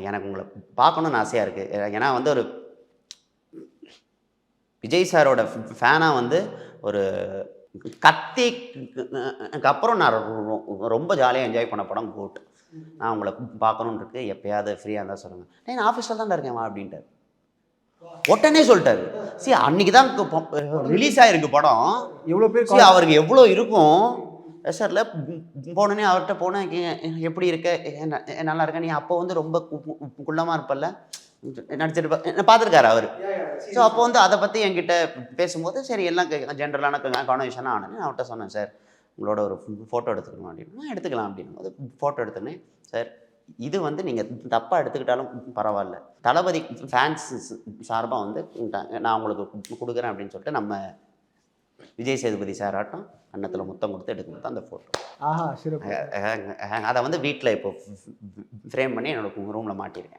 எனக்கு உங்கள பார்க்கணும்னு ஆசையா இருக்கு. ஏன்னா வந்து ஒரு விஜய் சாரோட ஃபேனா வந்து ஒரு கத்திக்கு அப்புறம் நான் ரொம்ப ஜாலியா என்ஜாய் பண்ண படம் கோட். நான் உங்கள பார்க்கணும்னு இருக்கு. எப்பயாவது ஃப்ரீயா இருந்தா சொல்லுங்க. "டேய் நான் ஆஃபீஸ்ல தான்டா இருக்கேன் வா" அப்படின்ட்டாரு. உடனே சொல்ட்டாரு. அன்னைக்கு தான் ரிலீஸ் ஆயிருக்கு படம். எவ்வளோ பேர் அவருக்கு எவ்வளோ இருக்கும் ப்ரெஷர்ல. போனோனே அவர்ட்ட போனேன். எப்படி இருக்க? நல்லா இருக்கேன். நீ அப்போ வந்து ரொம்ப குள்ளமா இருப்பல்ல? நடிச்சிட்டு பார்த்துருக்காரு அவரு. ஸோ அப்போ வந்து அதை பற்றி என்கிட்ட பேசும்போது சரி எல்லாம் ஜென்ரலான கான்வர்சேஷனாக ஆனேன். நான் அவர்கிட்ட சொன்னேன், சார் உங்களோட ஒரு ஃபோட்டோ எடுத்துக்கணும் அப்படின்னு. எடுத்துக்கலாம் அப்படின்னு போது ஃபோட்டோ எடுத்தோன்னே, சார் இது வந்து நீங்கள் தப்பாக எடுத்துக்கிட்டாலும் பரவாயில்ல, தளபதி ஃபேன்ஸ் சார்பாக வந்து நான் உங்களுக்கு கொடுக்குறேன் அப்படின்னு சொல்லிட்டு நம்ம விஜய் சேதுபதி சார் ஆட்டம் அன்னத்தில் முத்தம் கொடுத்து எடுக்கிறது அந்த ஃபோட்டோ. ஆஹா சிறப்பு. அதை வந்து வீட்டில் இப்போ ஃப்ரேம் பண்ணி என்னோட ரூமில் மாட்டியிருக்கேன்.